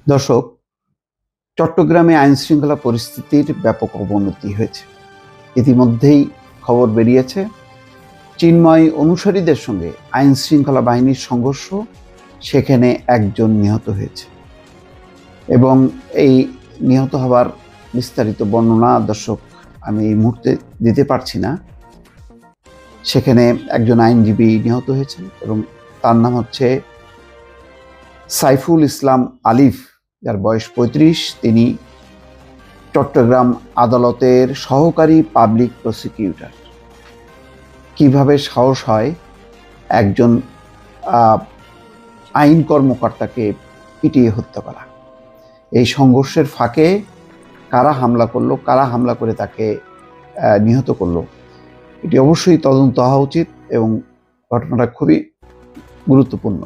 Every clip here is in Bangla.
দর্শক, চট্টগ্রামে আইনশৃঙ্খলা পরিস্থিতির ব্যাপক অবনতি হয়েছে। ইতিমধ্যেই খবর বেরিয়েছে, চিন্ময় অনুসারীদের সঙ্গে আইনশৃঙ্খলা বাহিনীর সংঘর্ষ, সেখানে একজন নিহত হয়েছে এবং এই নিহত হবার বিস্তারিত বর্ণনা দর্শক আমি এই মুহূর্তে দিতে পারছি না। সেখানে একজন আইনজীবী নিহত হয়েছেন এবং তার নাম হচ্ছে সাইফুল ইসলাম আলিফ, যার বয়স ৩৫। তিনি চট্টগ্রাম আদালতের সহকারী পাবলিক প্রসিকিউটর। কিভাবে সাহস হয় একজন আইন কর্মকর্তাকে পিটিয়ে হত্যা করা? এই সংঘর্ষের ফাঁকে কারা হামলা করলো, কারা হামলা করে তাকে নিহত করলো, এটি অবশ্যই তদন্ত হওয়া উচিত এবং ঘটনাটা খুবই গুরুত্বপূর্ণ।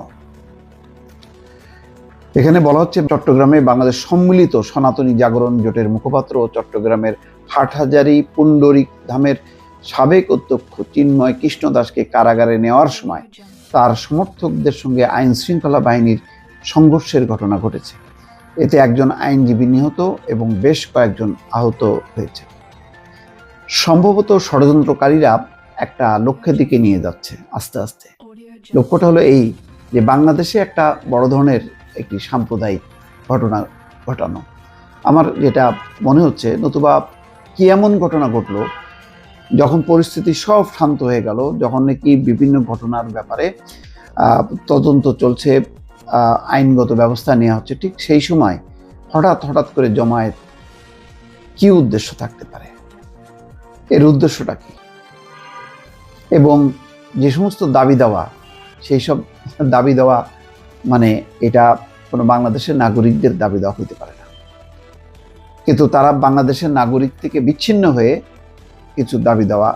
এখানে বলা হচ্ছে, চট্টগ্রামে বাংলাদেশ সম্মিলিত সনাতনী জাগরণ জোটের মুখপাত্র ও চট্টগ্রামের হাটহাজারী পুণ্ডরিক ধামের সাবেক অধ্যক্ষ চিন্ময় কৃষ্ণ দাসকে কারাগারে নেওয়ার সময় তার সমর্থকদের সঙ্গে আইন শৃঙ্খলা বাহিনীর সংঘর্ষের ঘটনা ঘটেছে। এতে একজন আইনজীবী নিহত এবং বেশ কয়েকজন আহত হয়েছে। সম্ভবত ষড়যন্ত্রকারীরা একটা লক্ষ্যের দিকে নিয়ে যাচ্ছে আস্তে আস্তে। লক্ষ্যটা হলো এই যে বাংলাদেশে একটা বড় ধরনের একটি সাম্প্রদায়িক ঘটনা ঘটানো। আমার যেটা মনে হচ্ছে, নতুবা কি এমন ঘটনা ঘটলো যখন পরিস্থিতি সব শান্ত হয়ে গেল, যখন নাকি বিভিন্ন ঘটনার ব্যাপারে তদন্ত চলছে, আইনগত ব্যবস্থা নেওয়া হচ্ছে, ঠিক সেই সময় হঠাৎ করে জমায়েত কি উদ্দেশ্য থাকতে পারে? এর উদ্দেশ্যটা কি? এবং যে সমস্ত দাবি দেওয়া, সেই সব দাবি দেওয়া মানে এটা কোনো বাংলাদেশের নাগরিকদের দাবি দেওয়া হতে পারে না, কিন্তু তারা বাংলাদেশের নাগরিক থেকে বিচ্ছিন্ন হয়ে কিছু দাবি দেওয়া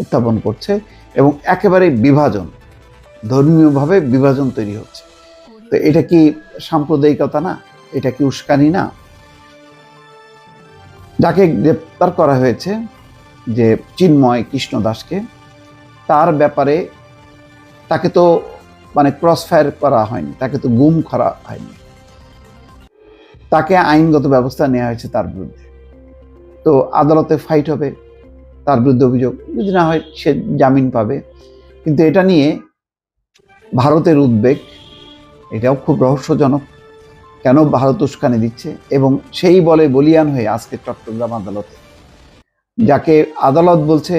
উত্থাপন করছে এবং একেবারে বিভাজন, ধর্মীয়ভাবে বিভাজন তৈরি হচ্ছে। তো এটা কি সাম্প্রদায়িকতা না? এটা কি উস্কানি না? যাকে গ্রেপ্তার করা হয়েছে, যে চিন্ময় কৃষ্ণ দাসকে, তার ব্যাপারে তাকে তো ক্রস ফায়ার করা হয়নি, তাকে তো গুম করা হয়নি, তাকে আইনগত ব্যবস্থা নেওয়া হয়েছে তার বিরুদ্ধে। তো আদালতে ফাইট হবে, তার বিরুদ্ধে অভিযোগ, যদি না হয় সে জামিন পাবে। কিন্তু এটা নিয়ে ভারতের উদ্বেগ, এটাও খুব রহস্যজনক। কেন ভারত উস্কানি দিচ্ছে? এবং সেই বলে বলিয়ান হয়ে আজকে চট্টগ্রাম আদালতে, যাকে আদালত বলছে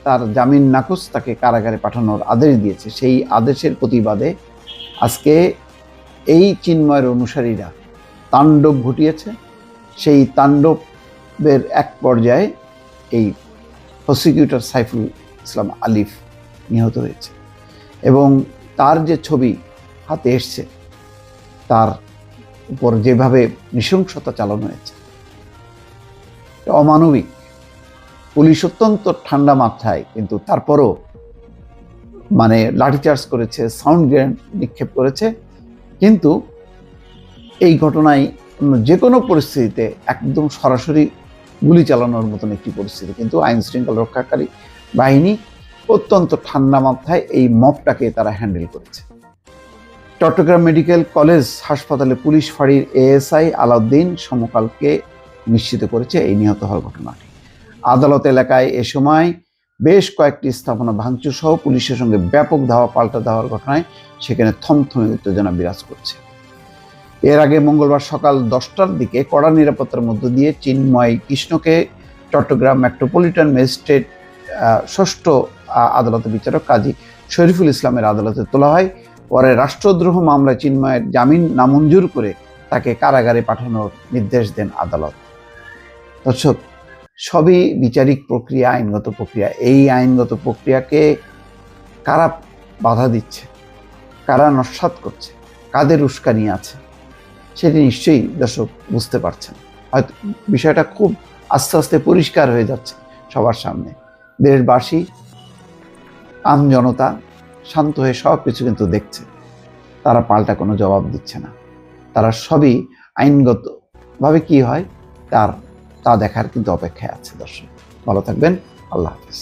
তার জামিন নাকচ, তাকে কারাগারে পাঠানোর আদেশ দিয়েছে, সেই আদেশের প্রতিবাদে আজকে এই চিন্ময়ের অনুসারীরা তাণ্ডব ঘটিয়েছে। সেই তাণ্ডবের এক পর্যায়ে এই প্রসিকিউটর সাইফুল ইসলাম আলিফ নিহত হয়েছে এবং তার যে ছবি হাতে এসছে, তার উপর যেভাবে নৃশংসতা চালানো হয়েছে, অমানবিক। পুলিশ অত্যন্ত ঠান্ডা মাথায়, কিন্তু তারপরও লাঠিচার্জ করেছে, সাউন্ড গ্রেনেড নিক্ষেপ করেছে। কিন্তু এই ঘটনায় যে কোনো পরিস্থিতিতে একদম সরাসরি গুলি চালানোর মতন একটি পরিস্থিতি, কিন্তু আইন শৃঙ্খলা রক্ষাকারী বাহিনী অত্যন্ত ঠান্ডা মাথায় এই মবটাকে তারা হ্যান্ডেল করেছে। চট্টগ্রাম মেডিকেল কলেজ হাসপাতালে পুলিশ ফাঁড়ির এএসআই আলাউদ্দিন সমকালকে নিশ্চিত করেছে এই নিহত হওয়ার ঘটনাটি। আদালত এলাকায় এ সময় বেশ কয়েকটি স্থাপনা ভাঙচুর সহ পুলিশের সঙ্গে ব্যাপক ধাওয়া পাল্টা দেওয়ার ঘটনায় সেখানে থমথমে উত্তেজনা বিরাজ করছে। এর আগে মঙ্গলবার সকাল 10টার দিকে কড়া নিরাপত্তার মধ্য দিয়ে চিন্ময় কৃষ্ণকে চট্টগ্রাম মেট্রোপলিটন ম্যাজিস্ট্রেট ষষ্ঠ আদালতের বিচারক কাজী শরীফুল ইসলামের আদালতে তোলা হয়। পরে রাষ্ট্রদ্রোহ মামলায় চিন্ময়ের জামিন নামঞ্জুর করে তাকে কারাগারে পাঠানোর নির্দেশ দেন আদালত। দর্শক, সবই বিচারিক প্রক্রিয়া, আইনগত প্রক্রিয়া। এই আইনগত প্রক্রিয়াকে কারা বাধা দিচ্ছে, কারা নস্যাৎ করছে, কাদের উস্কানি আছে, সেটি নিশ্চয়ই দর্শক বুঝতে পারছেন। হয়তো বিষয়টা খুব আস্তে আস্তে পরিষ্কার হয়ে যাচ্ছে সবার সামনে। দেশবাসী, আমজনতা শান্ত হয়ে সব কিছু কিন্তু দেখছে, তারা পাল্টা কোনো জবাব দিচ্ছে না। তারা সবই আইনগতভাবে কি হয় তা দেখার কিন্তু অপেক্ষায় আছে। দর্শক, ভালো থাকবেন। আল্লাহ হাফেজ।